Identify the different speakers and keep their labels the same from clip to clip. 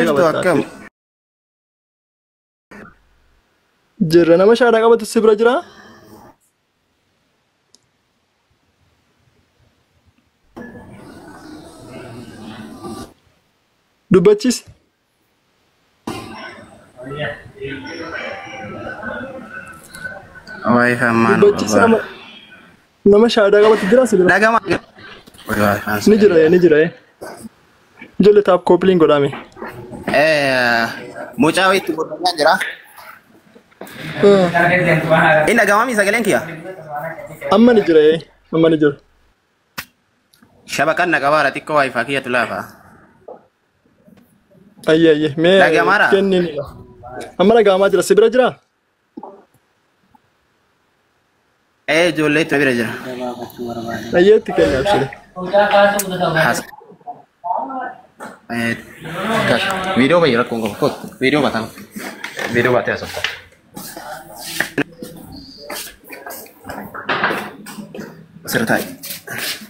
Speaker 1: Akkam
Speaker 2: jirra nama shaadaa qabatu si bira jira dubbachis
Speaker 1: waay hammaan
Speaker 2: dubbachis nama shaadaa qabatu jira si bira
Speaker 1: dhagama
Speaker 2: ni jira ijoollee taap kooppiliin godhame
Speaker 1: mucaa wayiitti godhamaa jira. Inni dhagamami sagaleen kiyya?
Speaker 2: amma ni jira
Speaker 1: Shabaqaan naqabaara xiqqoo waayifaa kiyyatu laafa.
Speaker 2: ayye mee
Speaker 1: Dhagamaara?
Speaker 2: kennin amma dhagamaa jira si bira jira
Speaker 1: Ijoollee itti bira jira.
Speaker 2: ayyeetti kenna abshire
Speaker 1: Video bayar aku nggak kok. Video batang. Video batang asal. Sertai.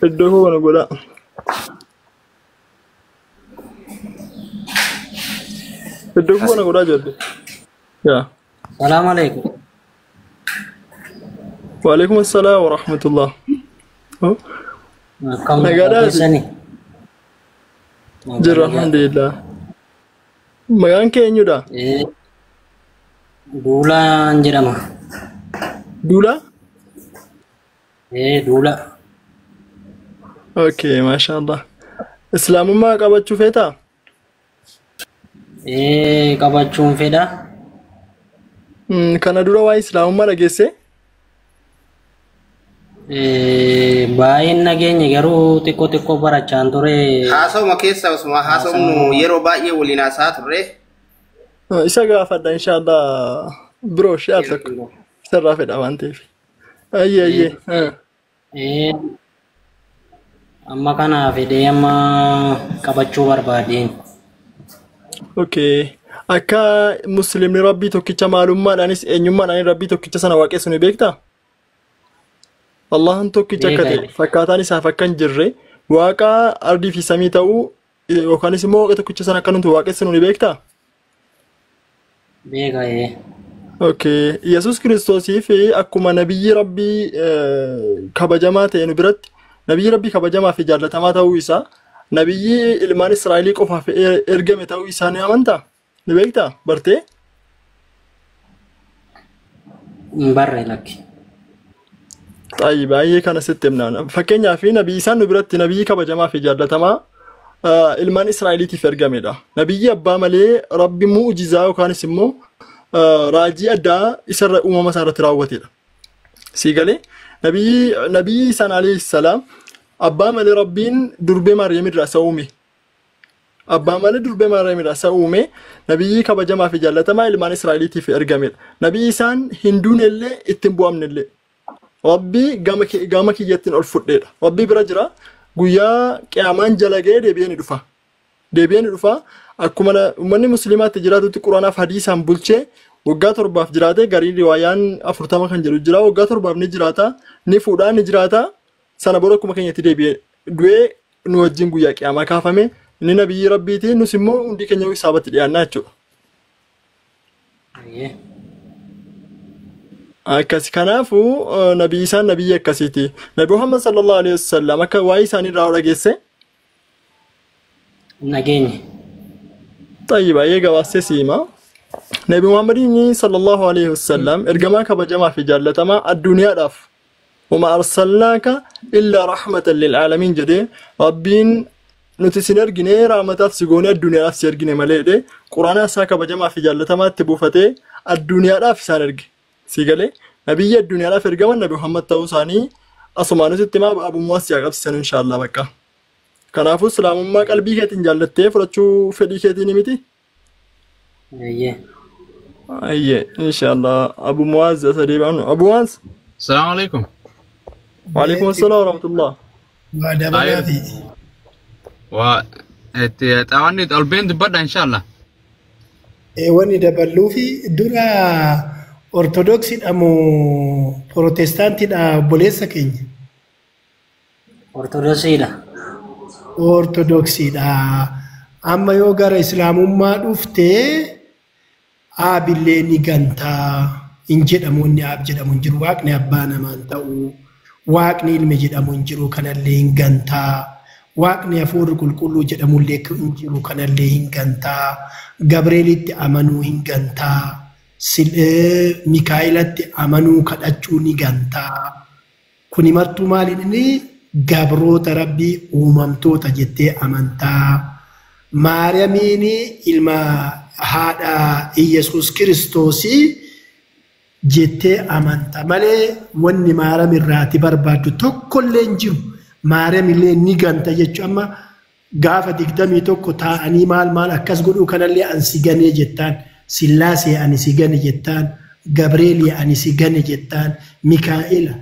Speaker 2: iddoo kana godha iddoo kana godha jirti yaa
Speaker 3: Assalamualaikum.
Speaker 2: وعليكم السلام ورحمة الله.
Speaker 3: Kamu
Speaker 2: Nagada
Speaker 3: sini.
Speaker 2: جرى الحمد لله. مكان كينيودا
Speaker 3: Dulan jedhama.
Speaker 2: دولا؟
Speaker 3: Dula.
Speaker 2: اوكي ما شاء الله. اسلام ما قبض شوفيتا؟
Speaker 3: Qabachuun fedha.
Speaker 2: كان دولا واي اسلام ما لقيسي؟
Speaker 3: Baay'een nageenya garuu xiqqoo barachaan ture.
Speaker 1: Haasawuma keessa osuma haasawnu yeroo baay'ee waliin haasaa turre.
Speaker 2: isa gaafadha ان شاء الله برو شاتك سرا في الامانتي اي
Speaker 3: Amma kana fedhee amma qabachuu barbaadeen.
Speaker 2: اوكي akka muslimni rabbii tokkicha maalummaadhaanis eenyummaadhaan rabbii tokkicha sana waaqessu ni beektaa? Allahan tokkicha akka ta'e fakkaataan isaaf akka hin jirre waaqa ardii fi samii ta'uu yookaanis immoo waaqa tokkicha sana akka nuti waaqessinu ni beektaa?
Speaker 3: Beeka
Speaker 2: Okay. Yesus Kiristoosiif akkuma nabiyyi rabbii kabajamaa ta'e nu biratti nabiyyi rabbii kabajamaa fi jaallatamaa ta'uu isaa nabiyyi ilmaan Israa'elii qofaaf ergame ta'uu isaa ni amantaa? Ni beektaa? Bartee?
Speaker 3: barre lakki.
Speaker 2: Baay'ee kana sitti himnaan. Fakkeenyaaf nabiyyi isaan nu biratti nabiyyi kabajamaa fi jaallatamaa ilmaan Israa'eliitiif ergamedha. Nabiyyi abbaa malee rabbi mu'ujizaa yookaanis immoo raajii addaa isarra uumama isaarratti raawwatedha. Siigalee nabiyyi isaan alayhi salaam abbaa malee rabbiin durbee Maariyaam irraa isa uume. Abbaa malee durbee Maariyaam irraa isa uume nabiyyi kabajamaa fi jaallatamaa ilmaan Israa'eliitiif ergamedha. Nabiyyi isaan hinduun illee ittiin bu'amne illee. Rabbi gama kiyyattiin ol fudheedha. Rabbi bira jira guyyaa qiyaamaan jala ga'ee deebi'ee ni dhufa. Akkuma uummanni musliimaatti jiraatutti quraanaaf hadiisaan bulchee waggaa 7 jiraate garii riwaayaan 40 kan jedhu jira. Waggaa 7 ni jiraata, ni fuudhaa ni jiraata. Sana booda akkuma keenyatti deebi'ee du'ee nu wajjin guyyaa qiyaamaa kaafame inni nabiyyi rabbiiti nus immoo hundi keenya isaabatti dhiyaannaa jechuudha. Akkasi kanaafu nabii isaan nabiyyi akkasiiti. Nabi Muhammad sallallahu alaihi wasallam akka waa'ee isaanii irraa dhageesse.
Speaker 3: Nageenya.
Speaker 2: طيب ايه قواسي سيما نبي محمد صلى الله عليه وسلم ارجما كبجما في جالتما الدنيا داف وما ارسلناك الا رحمه للعالمين جدي ربين نتسنر جنيه رحمتات سيغوني الدنيا داف سيرجني مليدي قران ساكا بجما في جالتما تبوفتي الدنيا داف سانرج سيغلي نبي الدنيا داف ارجما نبي محمد توساني اسمانو ستما ابو مواسي قبسن ان شاء الله بكا Kanaafuu islaamummaa qalbii keetiin jaallattee fudhachuu fedhii keetiin miti? Ayyee inshallah Abu Muaz sadii baanu Abu Muaz.
Speaker 4: Assalamu alaikum.
Speaker 2: Wa alaikum assalam wa rahmatullah.
Speaker 4: Wa tawanni albeen dubbadha inshallah.
Speaker 5: Wanni dabaluu fi dura ortodoksiidha moo protestaantiidha obboleessa keenya?
Speaker 3: Ortodoksiidha.
Speaker 5: Ortodoksiidha. amma yoo gara islaamummaa dhuftee aabillee ni gantaa hin jedhamu inni aab jedhamu hin jiru waaqni abbaa namaan ta'u waaqni ilmi jedhamu hin jiru kanallee hin gantaa waaqni hafuurri qulqulluu jedhamullee hin jiru kanallee hin gantaa gabreelitti amanuu hin gantaa mikaa'ilatti amanuu kadhachuu ni gantaa kuni martuu maaliin inni gabroota rabbii uumamtoota jettee amantaa maariyaamiin ilma haadha Iyesuus Kiristoosii jettee amanta malee wanni maariyaam irraati barbaaddu tokkollee hin jiru maariyaam illee ni ganta jechuun amma gaafa 21 taa'anii maal akkas godhuu kanallee ansi ganee jettaan sillaasee ani si gane jettaan gabreelii ani si gane jettaan mikaa'ila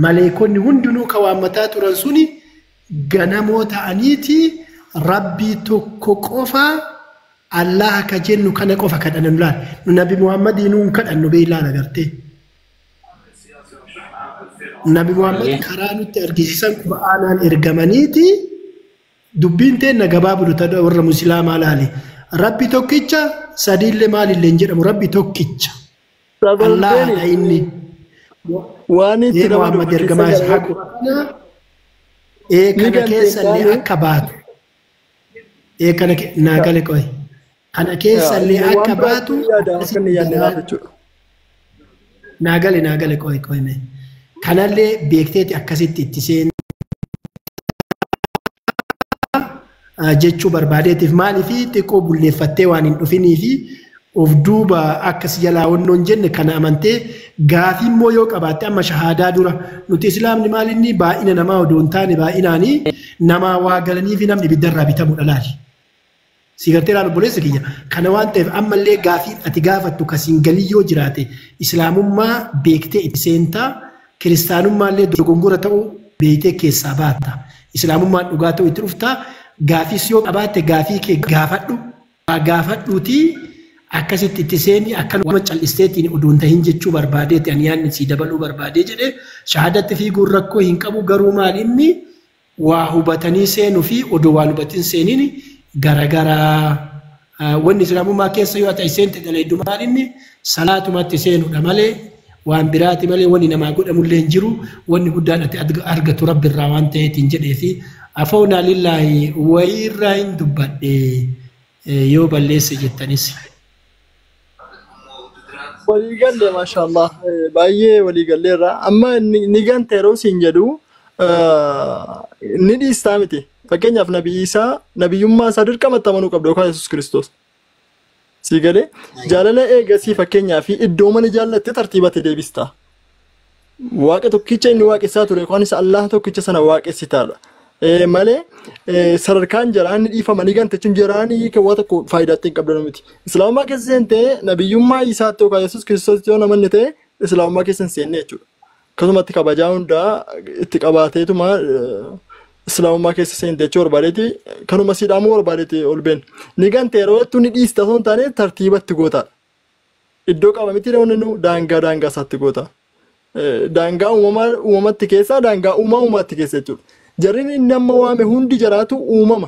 Speaker 5: maleekonni hundinuu kawaammataa turan suni ganamoo ta'aniiti rabbii tokko qofa Allah ka jennu kana qofa kadhannu laal nu nabi Muhammad nuun kadhannu beelaan agartee nabi Muhammad karaa nutti argisiisan Qur'aanaan ergamaniiti dubbiin teenna gabaabdu ta'e warra musliimaa laali rabbi tokkicha sadiillee maalillee hin jedhamu rabbi tokkicha Allah inni waan itti Muhammad ergamaa isaa kana keessallee akka baatu kana naagale qoy kana keessallee akka baatu naagale qoy mee kanallee beekteeti akkasitti itti seen jechuu barbaadeetiif maaliifi xiqqoo bulleeffattee waan hin dhufinii fi of duuba akkas jalaa wannoon jenne kana amantee gaafii immoo yoo qabaatte amma shahaadaa dura nuti islaamni maalinni baay'ina namaa odoo hin taane baay'inaanii namaa waa galanii fi namni ibiddarraa bitamudha laali. Sigartee laal obboleessa kiyya kana waan ta'eef ammallee gaafii ati gaafattu kasiin galii yoo jiraate islaamummaa beektee itti seentaa kiristaanummaa dogongora ta'uu beektee keessaa baatta islaamummaan dhugaa ta'uu itti dhuftaa gaafis yoo qabaatte gaafii kee gaafadhuutii akkasitti itti seeni akkanuma callisteetiin oduun tahin jechuu barbaadeeti ani yaanni sii dabaluu barbaadee jedhe shahaadatti fiiguun rakkoo hin qabu garuu maal inni waa hubatanii seenuu fi odoo waan hubatin seeniin garagaraa wanni islaamummaa keessa yoo ta'e seente daleeddu maal inni salaatumatti seenuudha malee waan biraati malee wanni namaa godhamullee hin jiru wanni guddaan ati argatu rabbirraa waan ta'eetiin jedhee fi afoonaa lillaahi wayirraa hin dubbadhe yoo balleesse jettanis.
Speaker 2: Waliigalee maashaallah baay'ee waliigaleerra amma ni gante yeroo siin jedhu ni dhiistaa miti fakkeenyaaf nabii Isaa nabiyyummaa isaa dirqamatti amanuu qabdu yookaan Yesuus Kiristoos sii galee jaalala eegasii fakkeenyaaf iddoo mana jaallatte tartiibatti deebistaa waaqa tokkicha inni waaqessaa ture yookaan isa Allah tokkicha sana waaqessitaadha malee sadarkaan jaraanni dhiifamanii gantachuun jaraanii kan waa tokko faayidaatti hin qabdan miti islaamummaa keessa seentee nabiyyummaa Isaatti yookaan Yesuus Kiristoos yoo namanni ta'e islaamummaa keessa hin seenne jechuudha akkasumatti kabajaa hundaa itti qabaateetuma islaamummaa keessa seente jechuu barbaadeeti kanuma siidhaamuu barbaadeeti ol been ni gante yeroo jettu ni dhiista osoo hin taane tartiibatti gootaadha iddoo qabamiti namni daangaa isaatti goota daangaa uumamatti keessaa daangaa uumaatti keessa jechuudha jarriin inni amma waame hundi jaraatu uumama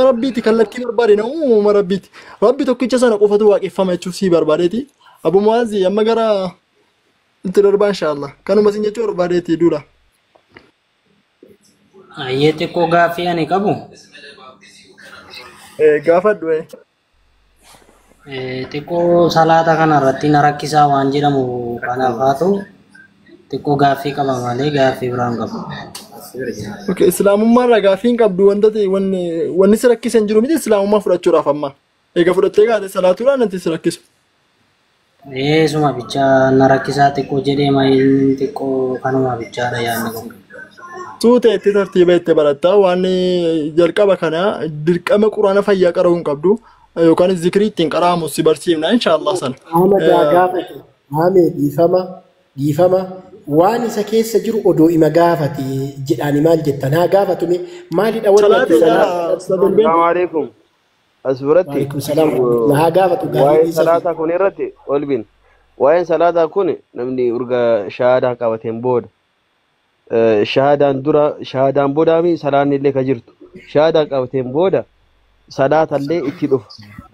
Speaker 2: rabbiiti kallattii barbaade na uumama rabbiiti rabbi tokkicha sana qofatu waaqeffama jechuuf sii barbaadeeti abu mu'aazii amma gara itti darbaa inshaallah kanuma sin jechuu barbaadeeti duudha.
Speaker 3: Ayyee xiqqoo gaaffii ani qabu.
Speaker 2: Gaafadhu.
Speaker 3: Xiqqoo salaata kanarratti na rakkisaa waan jedhamu kanaaf haa ta'u xiqqoo gaaffii qaba malee gaaffii biraan qabu.
Speaker 2: Okay, islaamummaa gaaffii hin qabdu wanni si rakkisa hin jiru miti islaamummaa fudhachuudhaaf amma. Egaa fudhattee gaate salaatuudhaan nanti si rakkisu.
Speaker 3: Suma bichaa na rakkisaa xiqqoo jedhee maayilni xiqqoo kanuma bichaadha yaadni kun.
Speaker 2: Tuute itti tartiiba itti baratta waan jalqaba kana dirqama quraana fayyaa qara'uu hin qabdu yookaan zikrii ittiin qara'amu si barsiifna inshallah sana.
Speaker 5: Haamee dhiifama waan isa keessa jiru odoo ima gaafate jedhaani maal jettan haa gaafatume maalidha wanti
Speaker 6: Assalamu alaikum. Asburatti.
Speaker 5: Haa gaafatu
Speaker 6: waa'ee salaataa kun irratti olbin waa'een salaataa kun namni urga shahaadaa qabateen booda shahadaan boodaami salaanni illee ka jirtu شهادة قوتين بودا صلاة اللي اتدف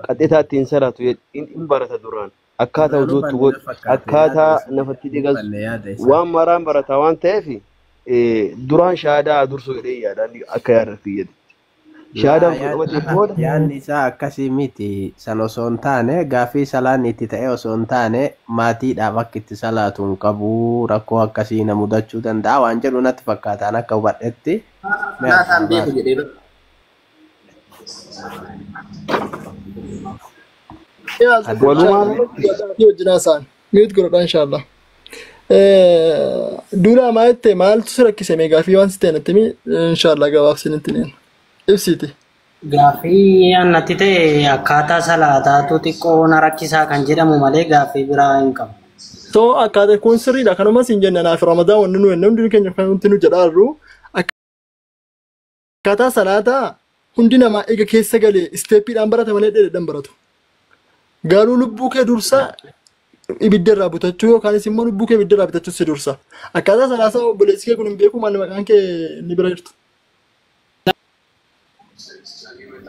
Speaker 6: قدتها تنسرات إن برت دوران أكاتا وجود تقول أكاتا نفتي دقز وان مران برتا وان تافي دوران شهادة درسو إليه لأني أكاير في يدي شهادة قوتين بودا
Speaker 7: يعني إذا أكاسي ميتي سنو سونتاني غافي سلان اتتايو سونتاني ماتي دافك اتصالات قبو ركو أكاسي نموداتشو دندا وانجلو نتفكات أنا كوبات اتي
Speaker 1: لا تنبيه جديد
Speaker 2: جناسان ميوت قرب إن شاء الله دولا ما يت مال تسرك سميجا في وان ستين تمي إن شاء الله جواب سنتين إفسيتي
Speaker 3: Gaaffii annatti ta'e akkaataa salaataa xiqqoo na rakkisaa kan jedhamu malee gaaffii biraa hin qabu.
Speaker 2: so akkaataa kun sirriidha kanuma siin jenna naaf ramadaan wanni nu hundi keenya kan nuti nu jedhaarru akkaataa salaataa hundi namaa eega keessa galee isteeppiidhaan barata malee dheedhaan baratu. Garuu lubbuu kee dursa ibidda irraa butachuu yookaanis immoo lubbuu kee ibidda irraa bitachuu si dursa. Akkaataa salaataa obboleessi kee kun hin beeku maal maqaan kee ni bira jirtu.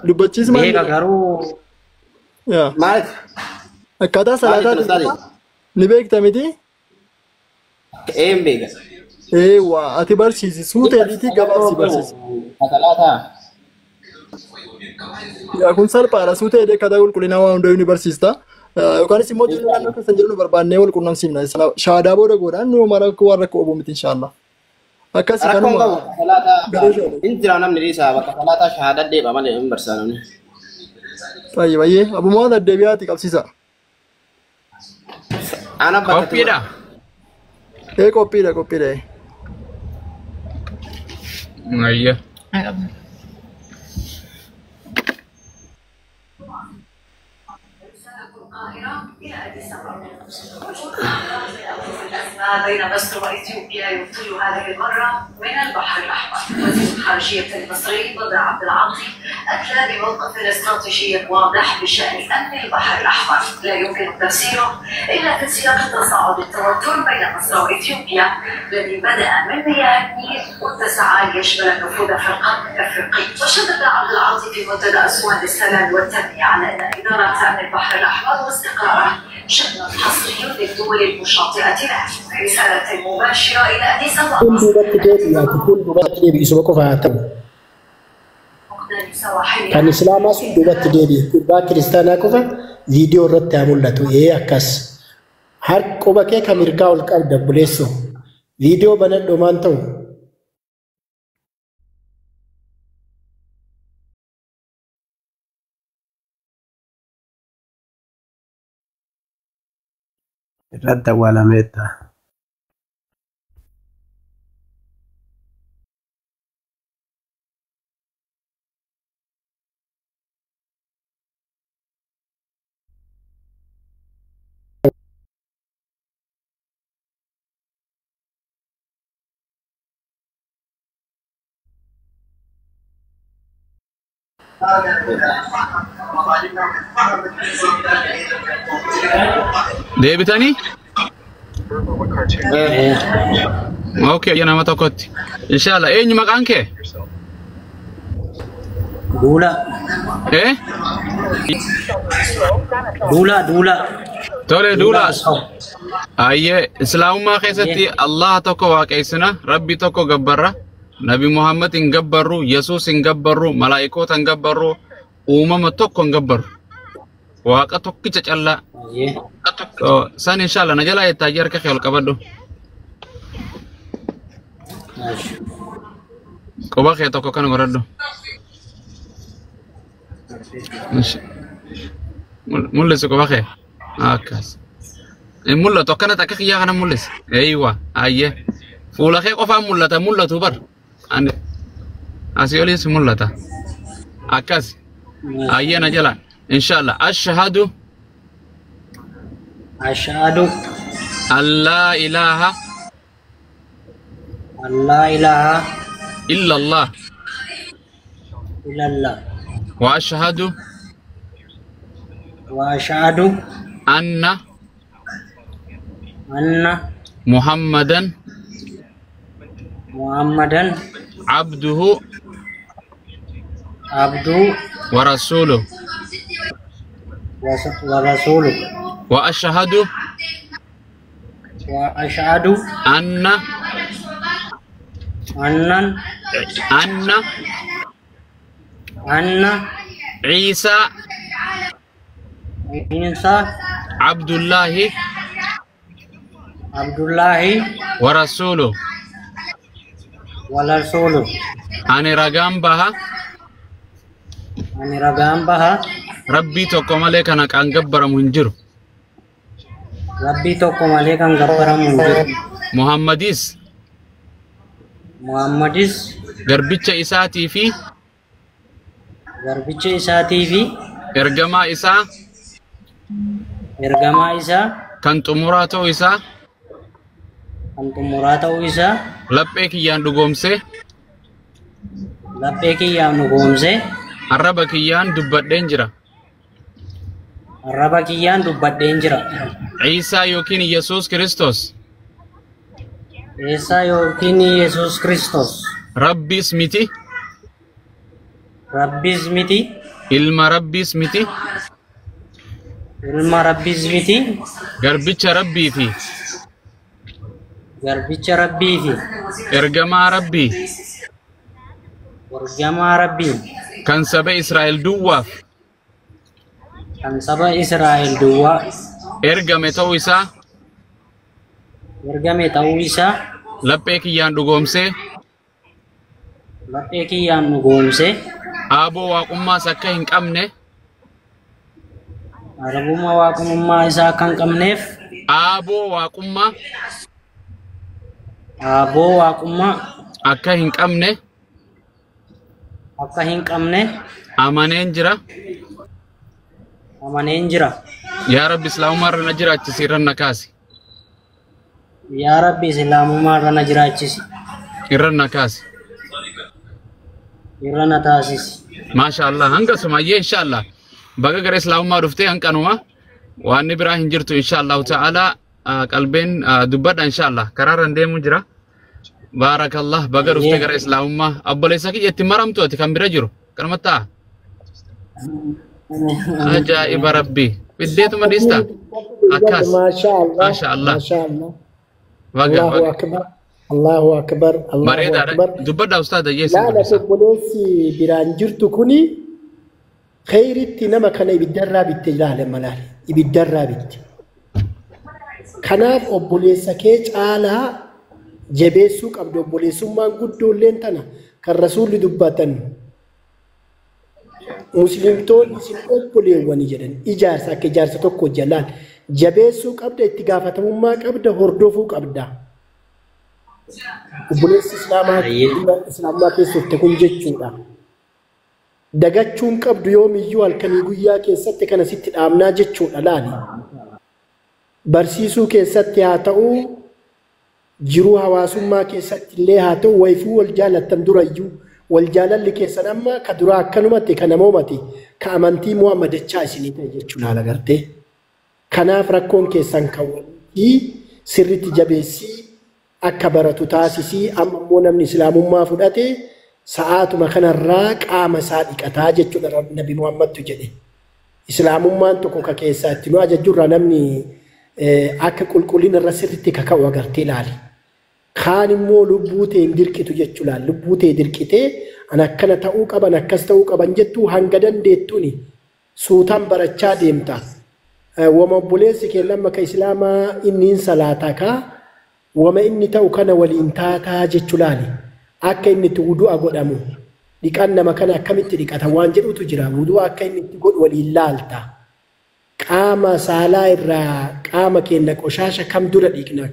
Speaker 2: Dubbachiis maal?
Speaker 3: Beeka garuu
Speaker 1: maal
Speaker 2: akkaataa salaataa ni beekta miti?
Speaker 1: beeka
Speaker 2: Waa ati barsiisi suuteeliitii gabaabsi barsiisi.
Speaker 1: salaataa
Speaker 2: Yaa kun salphaadha suuteelee akkaataa qulqullinaa waan hundayyuu ni barsiista. Yookaanis immoo jiru naannoo keessan jiru nu barbaannee wal quunnamsiifna. Shaadaa booda godhaan nu mara waan rakkoo obu miti inshaallah. Akkasii
Speaker 1: rakkoon
Speaker 2: kanuma
Speaker 1: qabu salaataa hin jira namni dhiisaa bakka salaataa shahaadaa deeba malee hin barsiisanuni.
Speaker 2: baay'ee abumaa deddeebi'aati qabsiisa.
Speaker 1: Ana bakka
Speaker 4: Qophiidha.
Speaker 2: Qophiidha.
Speaker 4: Ayya.
Speaker 8: بين مصر وإثيوبيا يبطل هذه المرة من البحر الأحمر. وزير الخارجية المصري بدر عبد العاطي أدلى بموقف استراتيجي واضح بشأن أمن البحر الأحمر لا يمكن تفسيره إلا في سياق تصاعد التوتر بين مصر وإثيوبيا الذي بدأ من مياه النيل واتسع ليشمل النفوذ في القرن الأفريقي. وشدد عبد العاطي في منتدى أسوان للسلام والتنمية على أن إدارة أمن البحر الأحمر واستقراره شأن حصري للدول المشاطئة له. رسالة مباشرة إلى أديس أبابا.
Speaker 5: Kan Islaamaa sun duubatti deebi'e. Gurbaa kiristaanaa qofa viidiyoo irratti haa mul'atu. Akkas. Harka quba kee kan mirgaa ol qabda buleessu. Viidiyoo banadhu maan ta'u.
Speaker 7: irratti awwaalameetta.
Speaker 4: Deebitanii? Okay, ya nama tokkotti. Inshallah, eenyu maqaan kee?
Speaker 3: Duula. Duula.
Speaker 4: Tole duula. Ayyee, Islaamummaa keessatti Allah tokko waaqessina, Rabbi tokko gabbarra, Nabi Muhammad hin gabbarru, Yesuus hin gabbarru, malaa'ikoota hin gabbarru, uumama tokko hin gabbarru. Waaqa tokkicha callaa. San inshallah na jalaa jettaa harka kee ol qabadhu. Quba kee tokko kan godhadhu. Mul'isi quba kee. Akkas. Mul'atu akkanatti akka kiyyaa kana mul'isi. Eeywa. Ayyee. Fuula kee qofaan mul'atu bar. Asii oliis mul'ata. Akkas. Ayyee na jalaa. Inshallah. Ashhadu. Allah ilaha illallah wa ashhadu anna Muhammadan abduhu
Speaker 3: عبده
Speaker 4: ورسوله
Speaker 3: ورسوله
Speaker 4: وأشهد
Speaker 3: وأشهد
Speaker 4: أن
Speaker 3: أن
Speaker 4: أن
Speaker 3: أن
Speaker 4: عيسى
Speaker 3: عيسى
Speaker 4: عبد الله
Speaker 3: عبد الله
Speaker 4: ورسوله
Speaker 3: ورسوله
Speaker 4: أنا رقم بها
Speaker 3: أني رقم بها
Speaker 4: ربي توكم عليك أنا كان جبر منجر
Speaker 3: ربي توكم عليك أن غفر منجر
Speaker 4: محمديس
Speaker 3: محمديس
Speaker 4: غربيتش إساتي في
Speaker 3: غربيتش إساتي في
Speaker 4: إرجما إسا
Speaker 3: إرجما إسا
Speaker 4: كان تمراتو إسا
Speaker 3: أنت مراتو إسا
Speaker 4: لبيك يان دغومسه
Speaker 3: لبيك يا نغومسه
Speaker 4: عربك يان دبت دنجرا
Speaker 3: الربا كيان دبت دينجرا
Speaker 4: عيسى يوكين يسوس كريستوس
Speaker 3: عيسى يوكين يسوس كريستوس
Speaker 4: ربي اسمتي
Speaker 3: ربي اسمتي
Speaker 4: إلما ربي اسمتي
Speaker 3: علم ربي اسمتي
Speaker 4: غربيتش ربي في
Speaker 3: غربيتش ربي في
Speaker 4: إرجما ربي
Speaker 3: ورجما ربي
Speaker 4: كان سبع إسرائيل دواف
Speaker 3: كان سبا إسرائيل دوا
Speaker 4: إرجما تويسا
Speaker 3: ورجما تويسا
Speaker 4: لبيك يان دغومسه
Speaker 3: لبيك يا نغومسه
Speaker 4: أبو واقما سكا هنقمنه
Speaker 3: عربما واكم ما إسا كان كمنف
Speaker 4: أبو واقما
Speaker 3: أبو واكم
Speaker 4: أكا هنقمنه
Speaker 3: أكا هنقمنه
Speaker 4: أمانين جرا
Speaker 3: أمانين جرا
Speaker 4: يا رب إسلام مر نجرا تسيرن نكاسي
Speaker 3: يا ربي سلام ما رنا جراچس
Speaker 4: إرن نكاسي
Speaker 3: يرنا تاسيس
Speaker 4: ما شاء الله هنگا سمايه إن شاء الله بقى غير إسلام ما رفته هنگا نوما وأن إبراهيم جرتو إن شاء الله تعالى قلبين دبّد إن شاء الله قرارن ديمو جرا بارك الله بقى رفته غير إسلام ما أبولي ساكي يتمرم تو تكام برجرو كرمتا أجائب ربي بديتو مديستا أكاس
Speaker 5: ما شاء الله
Speaker 4: ما شاء الله
Speaker 5: ما شاء الله
Speaker 4: بقى
Speaker 5: الله أكبر الله أكبر الله
Speaker 4: مريض
Speaker 5: أكبر
Speaker 4: دبّد أستاذ يسي
Speaker 5: لا لا تقولي برانجرت كوني خيرتي نما كان يبدرها بالتجلال ملال يبدرها بت كناف أبوليسا كيج على جبسوك عبد أبوليسو ما قدو لينتنا كالرسول دبّتن مسلم تول مسلم أبولي ونجدن إجارسا كجارسا توكو جلال جبسوك عبد اتقافة مما عبد هردوفوك عبد أبوليس إسلاما كيسوف تكون جتشودا دغاچون قبض يوم يوال كان يغيا كيسات كان ست امنا جچودا لاني برسيسو كيسات ياتو جرو حواسما كيسات لي هاتو ويفو والجاله تندريو والجاله اللي كيسنما كدرا كنمتي كنمومتي كامنتي محمد تشاسني تجچونا لغرتي كناف ركون كيسان كوي سرتي جبسي اكبرتو تاسسي اممو نمن اسلامما فدته ساعات ما كان الراق قام صادق اتاجت النبي محمد تجدي اسلام ما انت كوكا كيسات نو اججر نمني اك قلقلين الرسرتي كاكا وغرتي لالي خان مو لبوتي دركتو جچلال لبوتي دركته انا كنا تاو قبن كستو قبن جتو هانغدن ديتوني سوتان برچا ديمتا وما بوليس كلام كاسلاما انين صلاتك وما اني تو كان ولينتاتا جچلالي akka inni itti wudu godhamu dhiqan nama kana akkamitti dhiqata waan jedhutu jira wudu akka inni itti godhu waliin laalta qaama saalaa irraa qaama keenya qoshasha kam dura dhiqna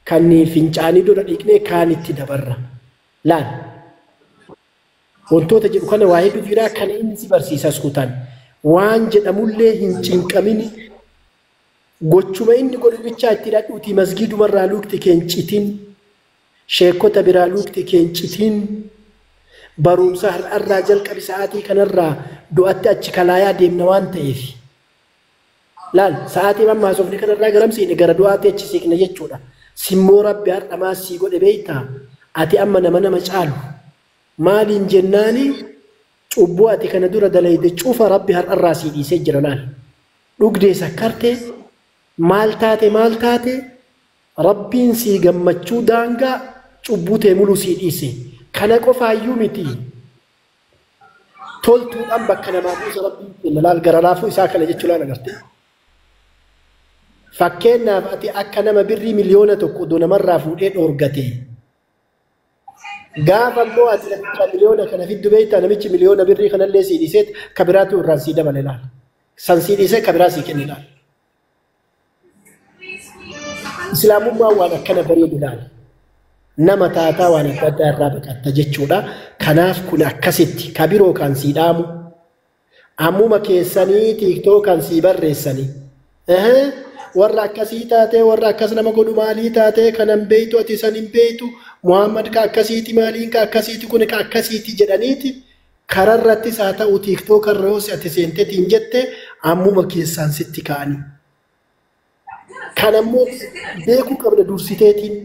Speaker 5: kan fincaanii dura dhiqne kaan itti dabarra laal wantoota jedhu kana waa hedduu jira kan inni si barsiisa suutan waan jedhamullee hin cinqamini gochuma inni godhu bicha itti dhadhuuti masgiidumarraa luukti keencitin sheekota biraa luukti keencitiin barumsa har'arraa jalqabi sa'aatii kanarraa du'atti achi kalaayaa deemna waan ta'eef laal sa'aatii mammaa sofni kanarraa garamsiine gara du'aatti achi siqna jechuudha simmoo rabbi har'a maasii godhe beeytaa ati amma nama caalu maaliin jennaani cubbuu ati kana dura dalayde cufa rabbi har'arraa sii dhiisee jira laal dhugdee sakkarte maal taate rabbiin sii gammachuu daangaa cubbuu tee muluu sii dhiise kana qofaayyuu miti toltuudhaan bakka namaa buusa rabbiin kenna laal gara laafuu isaa kana jechuu laal agarte fakkeenyaaf ati akka nama birrii miliyoona tokko odoo namarraa fuudhee dhoorgate gaafa immoo ati namicha miliyoona kana fiddu beektaa namichi miliyoona birrii kanallee sii dhiisee kabiraatu irraan sii dabale laal san sii dhiisee kabiraa sii kenne laal islaamummaa waan akkana bareedu laal nama taataa waan adda addaa irraa baqatta jechuudha kanaaf kun akkasitti kabiroo kan sii dhaamu ammuma keessanii tiiktookan sii barreessanii warra akkasii taatee warra akkas nama godhu maalii taatee kanan beeytu ati san hin beeytu Muhammad ka akkasiiti maaliin ka akkasiiti kun ka akkasiiti jedhaniiti kararrattis haa ta'u tiiktookarra yoo ati seentetiin jette ammuma keessaan sitti ka'anii kanammoo beekuu qabda dursiteetiin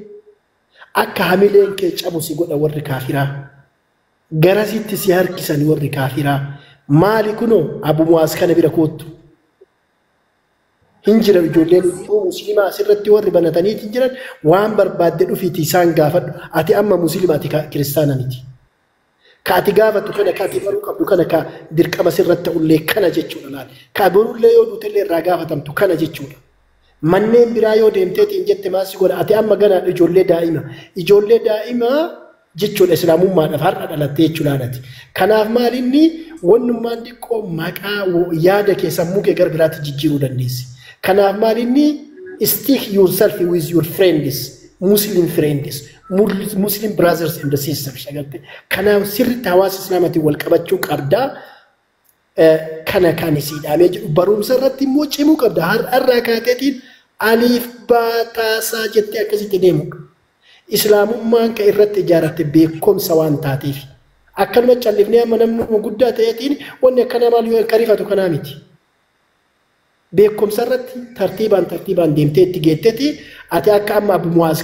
Speaker 5: akka hamileen kee cabu si godha warri kaafiraa garasitti si harkisan warri kaafiraa maali kunoo Abu Mu'aaz kana bira koottu hinjira ijoolleen muslimaa asirratti warri banataniitiin jiran waan barbaadde dhufiiti isaan gaafadhu ati amma muslimaa ati kiristaana miti ka ati gaafatu kana ka ati baruu qabdu kana ka dirqama sirratti ta'ullee kana jechuudha laal ka borullee yoo duutellee irraa gaafatamtu kana jechuudha manneen biraa yoo deemteetiin jette maasi godha ati amma ganaadha ijoollee daa'ima jechuudha islaamummaadhaaf har'a dhalattee jechuudhaanati kanaaf maalinni wannummaan xiqqoo maqaa yaada kee sammuu kee gara biraatti jijjiiruu dandeessi kanaaf maalinni stick yourself with your friends Muslim brothers and sisters agartee kanaaf sirriitti hawaasa islaamaatiin wal qabachuu qabdaa kana kan isiidhaamee jiru barumsa irratti immoo cimuu qabda har'arraa kaateetiin aliif baataasaa jettee akkasitti deemu islaamummaan ka irratti ijaaratte beekumsa waan taateef akkanuma callifnee amma namni guddaa ta'eetiin wanni akkana maal yoo karifatu kanaa miti beekumsa irratti tartiibaan deemtee itti geetteeti ati akka amma Abu Mu'aaz